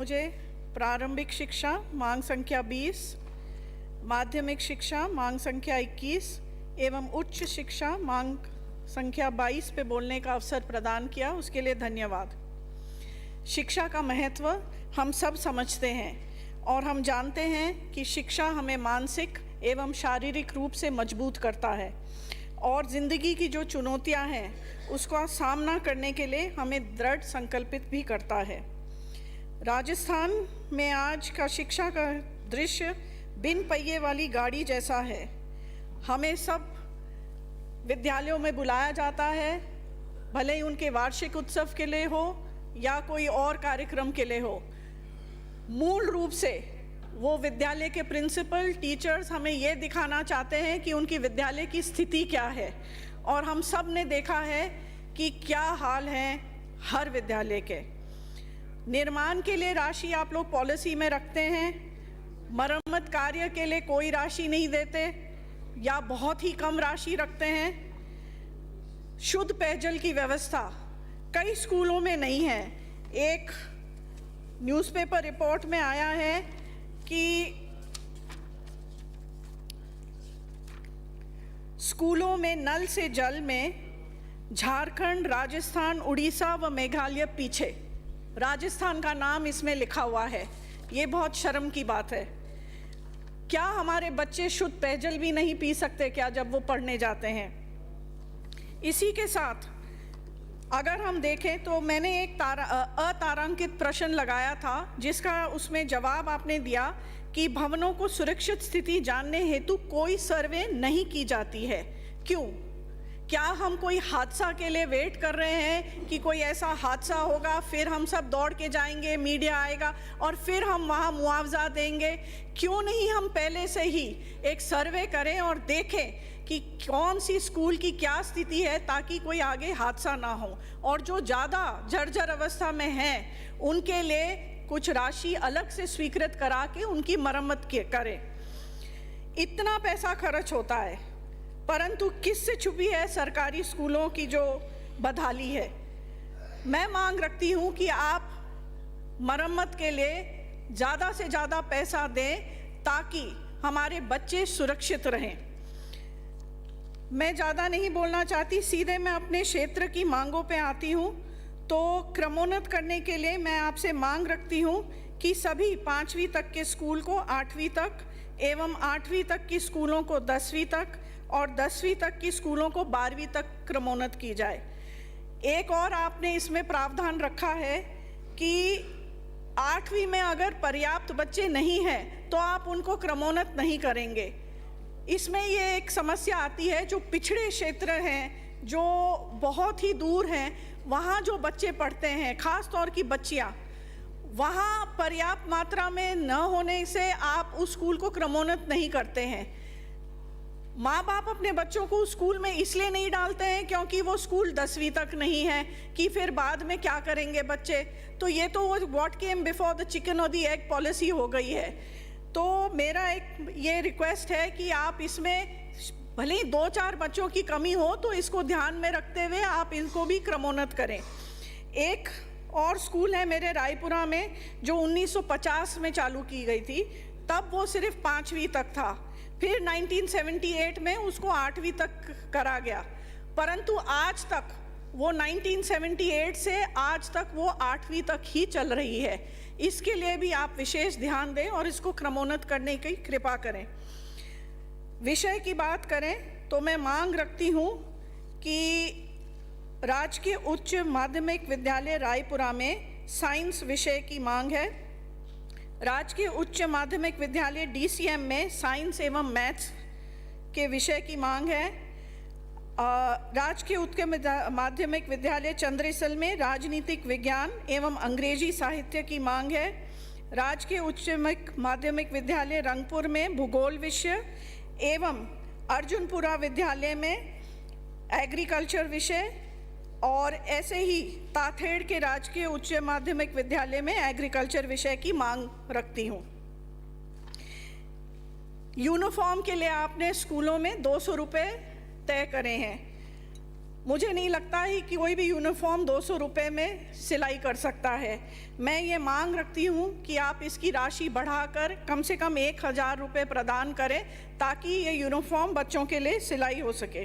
मुझे प्रारंभिक शिक्षा मांग संख्या 20, माध्यमिक शिक्षा मांग संख्या 21 एवं उच्च शिक्षा मांग संख्या 22 पे बोलने का अवसर प्रदान किया, उसके लिए धन्यवाद। शिक्षा का महत्व हम सब समझते हैं और हम जानते हैं कि शिक्षा हमें मानसिक एवं शारीरिक रूप से मजबूत करता है और ज़िंदगी की जो चुनौतियां हैं उसका सामना करने के लिए हमें दृढ़ संकल्पित भी करता है। राजस्थान में आज का शिक्षा का दृश्य बिन पहिए वाली गाड़ी जैसा है। हमें सब विद्यालयों में बुलाया जाता है, भले ही उनके वार्षिक उत्सव के लिए हो या कोई और कार्यक्रम के लिए हो। मूल रूप से वो विद्यालय के प्रिंसिपल टीचर्स हमें ये दिखाना चाहते हैं कि उनकी विद्यालय की स्थिति क्या है, और हम सब ने देखा है कि क्या हाल है हर विद्यालय के। निर्माण के लिए राशि आप लोग पॉलिसी में रखते हैं, मरम्मत कार्य के लिए कोई राशि नहीं देते या बहुत ही कम राशि रखते हैं। शुद्ध पेयजल की व्यवस्था कई स्कूलों में नहीं है। एक न्यूज़पेपर रिपोर्ट में आया है कि स्कूलों में नल से जल में झारखंड, राजस्थान, उड़ीसा व मेघालय पीछे। राजस्थान का नाम इसमें लिखा हुआ है। ये बहुत शर्म की बात है। क्या हमारे बच्चे शुद्ध पेयजल भी नहीं पी सकते क्या जब वो पढ़ने जाते हैं? इसी के साथ अगर हम देखें तो मैंने एक अतारांकित प्रश्न लगाया था, जिसका उसमें जवाब आपने दिया कि भवनों को सुरक्षित स्थिति जानने हेतु कोई सर्वे नहीं की जाती है। क्यों? क्या हम कोई हादसा के लिए वेट कर रहे हैं कि कोई ऐसा हादसा होगा, फिर हम सब दौड़ के जाएंगे, मीडिया आएगा और फिर हम वहाँ मुआवजा देंगे? क्यों नहीं हम पहले से ही एक सर्वे करें और देखें कि कौन सी स्कूल की क्या स्थिति है, ताकि कोई आगे हादसा ना हो, और जो ज़्यादा जर्जर अवस्था में हैं उनके लिए कुछ राशि अलग से स्वीकृत करा के उनकी मरम्मत करें। इतना पैसा खर्च होता है, परंतु किससे छुपी है सरकारी स्कूलों की जो बदहाली है। मैं मांग रखती हूँ कि आप मरम्मत के लिए ज़्यादा से ज़्यादा पैसा दें ताकि हमारे बच्चे सुरक्षित रहें। मैं ज़्यादा नहीं बोलना चाहती, सीधे मैं अपने क्षेत्र की मांगों पे आती हूँ। तो क्रमोन्नत करने के लिए मैं आपसे मांग रखती हूँ कि सभी 5वीं तक के स्कूल को 8वीं तक एवं 8वीं तक की स्कूलों को 10वीं तक और 10वीं तक की स्कूलों को 12वीं तक क्रमोन्नत की जाए। एक और आपने इसमें प्रावधान रखा है कि 8वीं में अगर पर्याप्त बच्चे नहीं हैं तो आप उनको क्रमोन्नत नहीं करेंगे। इसमें ये एक समस्या आती है, जो पिछड़े क्षेत्र हैं, जो बहुत ही दूर हैं, वहाँ जो बच्चे पढ़ते हैं, ख़ास तौर की बच्चियाँ, वहाँ पर्याप्त मात्रा में न होने से आप उस स्कूल को क्रमोन्नत नहीं करते हैं। माँ बाप अपने बच्चों को स्कूल में इसलिए नहीं डालते हैं क्योंकि वो स्कूल 10वीं तक नहीं है कि फिर बाद में क्या करेंगे बच्चे। तो ये तो वो what came before the chicken और द एग पॉलिसी हो गई है। तो मेरा एक ये रिक्वेस्ट है कि आप इसमें भले ही 2-4 बच्चों की कमी हो तो इसको ध्यान में रखते हुए आप इनको भी क्रमोन्नत करें। एक और स्कूल है मेरे रायपुरा में, जो 1950 में चालू की गई थी, तब वो सिर्फ 5वीं तक था। फिर 1978 में उसको 8वीं तक करा गया, परंतु आज तक वो 1978 से आज तक वो 8वीं तक ही चल रही है। इसके लिए भी आप विशेष ध्यान दें और इसको क्रमोन्नत करने की कृपा करें। विषय की बात करें तो मैं मांग रखती हूँ कि राजकीय उच्च माध्यमिक विद्यालय रायपुरा में साइंस विषय की मांग है। राजकीय उच्च माध्यमिक विद्यालय DCM में साइंस एवं मैथ्स के विषय की मांग है। राजकीय उच्च माध्यमिक विद्यालय चंद्रेसल में राजनीतिक विज्ञान एवं अंग्रेजी साहित्य की मांग है। राजकीय उच्च माध्यमिक विद्यालय रंगपुर में भूगोल विषय एवं अर्जुनपुरा विद्यालय में एग्रीकल्चर विषय, और ऐसे ही ताथेड़ के राजकीय उच्च माध्यमिक विद्यालय में एग्रीकल्चर विषय की मांग रखती हूँ। यूनिफॉर्म के लिए आपने स्कूलों में 200 रुपये तय करे हैं। मुझे नहीं लगता है कि कोई भी यूनिफॉर्म 200 रुपये में सिलाई कर सकता है। मैं ये मांग रखती हूँ कि आप इसकी राशि बढ़ाकर कम से कम 1000 रुपये प्रदान करें ताकि ये यूनिफॉर्म बच्चों के लिए सिलाई हो सके।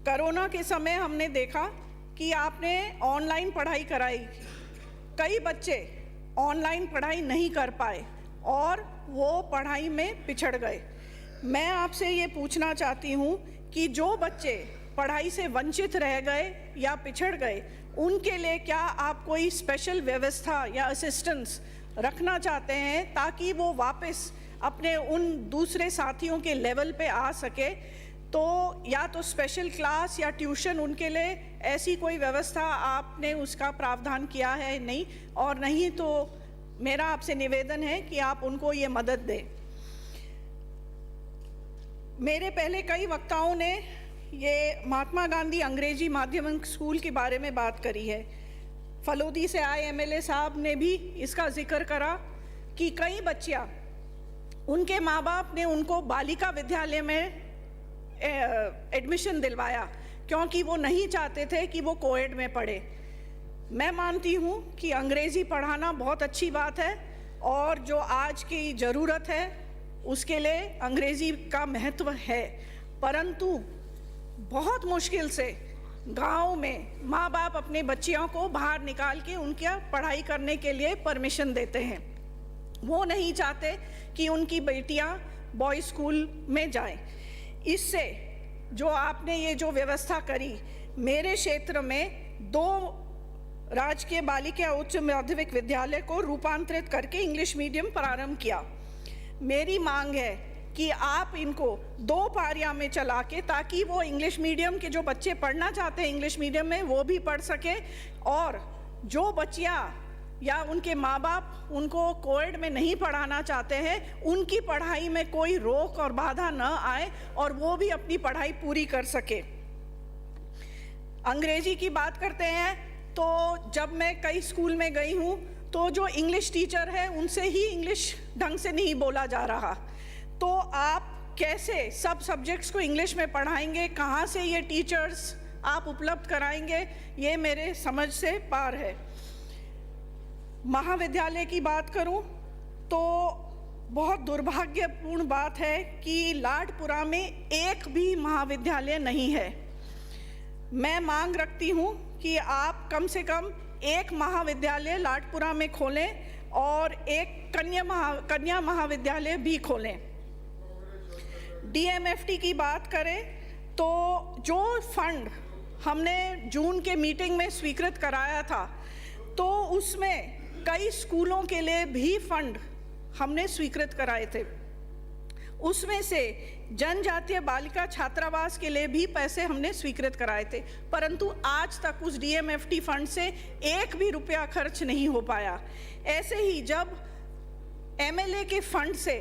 कोरोना के समय हमने देखा कि आपने ऑनलाइन पढ़ाई कराई, कई बच्चे ऑनलाइन पढ़ाई नहीं कर पाए और वो पढ़ाई में पिछड़ गए। मैं आपसे ये पूछना चाहती हूँ कि जो बच्चे पढ़ाई से वंचित रह गए या पिछड़ गए, उनके लिए क्या आप कोई स्पेशल व्यवस्था या असिस्टेंस रखना चाहते हैं ताकि वो वापस अपने उन दूसरे साथियों के लेवल पे आ सके? तो या तो स्पेशल क्लास या ट्यूशन उनके लिए ऐसी कोई व्यवस्था आपने उसका प्रावधान किया है? नहीं, और नहीं तो मेरा आपसे निवेदन है कि आप उनको ये मदद दें। मेरे पहले कई वक्ताओं ने ये महात्मा गांधी अंग्रेजी माध्यम स्कूल के बारे में बात करी है। फलोदी से आए एमएलए साहब ने भी इसका जिक्र करा कि कई बच्चियां, उनके माँ बाप ने उनको बालिका विद्यालय में एडमिशन दिलवाया क्योंकि वो नहीं चाहते थे कि वो कोएड में पढ़े। मैं मानती हूँ कि अंग्रेज़ी पढ़ाना बहुत अच्छी बात है और जो आज की ज़रूरत है उसके लिए अंग्रेज़ी का महत्व है, परंतु बहुत मुश्किल से गांव में माँ बाप अपने बच्चियों को बाहर निकाल के उनकी पढ़ाई करने के लिए परमिशन देते हैं। वो नहीं चाहते कि उनकी बेटियां बॉय स्कूल में जाएं। इससे जो आपने ये जो व्यवस्था करी, मेरे क्षेत्र में 2 राजकीय बालिका उच्च माध्यमिक विद्यालय को रूपांतरित करके इंग्लिश मीडियम प्रारंभ किया। मेरी मांग है कि आप इनको 2 पारियां में चला के, ताकि वो इंग्लिश मीडियम के जो बच्चे पढ़ना चाहते हैं इंग्लिश मीडियम में वो भी पढ़ सके, और जो बच्चियां या उनके माँ बाप उनको कोएड में नहीं पढ़ाना चाहते हैं, उनकी पढ़ाई में कोई रोक और बाधा न आए और वो भी अपनी पढ़ाई पूरी कर सके। अंग्रेजी की बात करते हैं तो जब मैं कई स्कूल में गई हूँ तो जो इंग्लिश टीचर है उनसे ही इंग्लिश ढंग से नहीं बोला जा रहा। तो आप कैसे सब सब्जेक्ट्स को इंग्लिश में पढ़ाएंगे? कहाँ से ये टीचर्स आप उपलब्ध कराएंगे? ये मेरे समझ से पार है। महाविद्यालय की बात करूं तो बहुत दुर्भाग्यपूर्ण बात है कि लाडपुरा में एक भी महाविद्यालय नहीं है। मैं मांग रखती हूं कि आप कम से कम एक महाविद्यालय लाडपुरा में खोलें और एक कन्या महाविद्यालय भी खोलें। डीएमएफटी की बात करें तो जो फंड हमने जून के मीटिंग में स्वीकृत कराया था, तो उसमें कई स्कूलों के लिए भी फंड हमने स्वीकृत कराए थे। उसमें से जनजातीय बालिका छात्रावास के लिए भी पैसे हमने स्वीकृत कराए थे, परंतु आज तक उस डीएमएफटी फंड से एक भी रुपया खर्च नहीं हो पाया। ऐसे ही जब एमएलए के फंड से,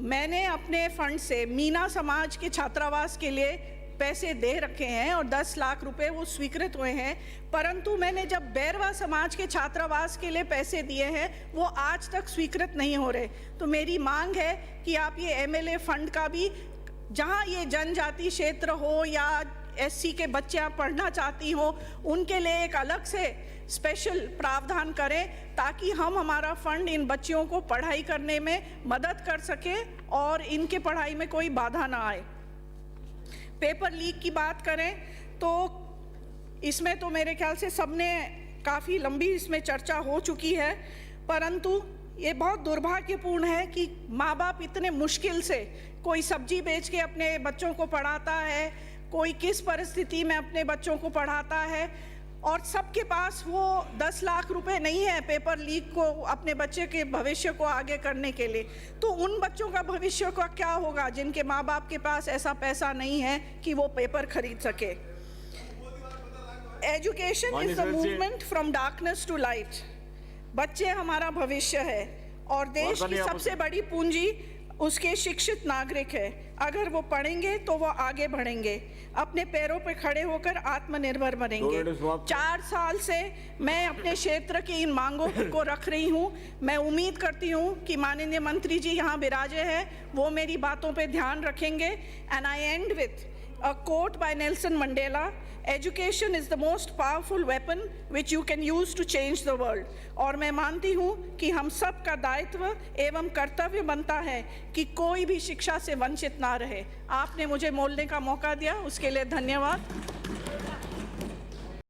मैंने अपने फंड से मीना समाज के छात्रावास के लिए पैसे दे रखे हैं और 10 लाख रुपए वो स्वीकृत हुए हैं, परंतु मैंने जब बैरवा समाज के छात्रावास के लिए पैसे दिए हैं वो आज तक स्वीकृत नहीं हो रहे। तो मेरी मांग है कि आप ये एमएलए फंड का भी, जहां ये जनजाति क्षेत्र हो या एससी के बच्चे पढ़ना चाहती हो, उनके लिए एक अलग से स्पेशल प्रावधान करें ताकि हम हमारा फंड इन बच्चियों को पढ़ाई करने में मदद कर सके और इनके पढ़ाई में कोई बाधा ना आए। पेपर लीक की बात करें तो इसमें तो मेरे ख्याल से सबने काफ़ी लंबी इसमें चर्चा हो चुकी है, परंतु ये बहुत दुर्भाग्यपूर्ण है कि माँ बाप इतने मुश्किल से कोई सब्जी बेच के अपने बच्चों को पढ़ाता है, कोई किस परिस्थिति में अपने बच्चों को पढ़ाता है, और सबके पास वो 10 लाख रुपए नहीं है पेपर लीक को अपने बच्चे के भविष्य को आगे करने के लिए। तो उन बच्चों का भविष्य का क्या होगा जिनके माँ बाप के पास ऐसा पैसा नहीं है कि वो पेपर खरीद सके। Education is the movement from darkness to light. बच्चे हमारा भविष्य है और देश की सबसे बड़ी पूंजी उसके शिक्षित नागरिक है। अगर वो पढ़ेंगे तो वो आगे बढ़ेंगे, अपने पैरों पे खड़े होकर आत्मनिर्भर बनेंगे। 4 साल से मैं अपने क्षेत्र की इन मांगों को रख रही हूँ। मैं उम्मीद करती हूँ कि माननीय मंत्री जी यहाँ विराजे हैं, वो मेरी बातों पे ध्यान रखेंगे। And I and with A quote by Nelson Mandela, education is the most powerful weapon which you can use to change the world. और मैं मानती हूँ कि हम सब का दायित्व एवं कर्तव्य बनता है कि कोई भी शिक्षा से वंचित ना रहे। आपने मुझे बोलने का मौका दिया, उसके लिए धन्यवाद।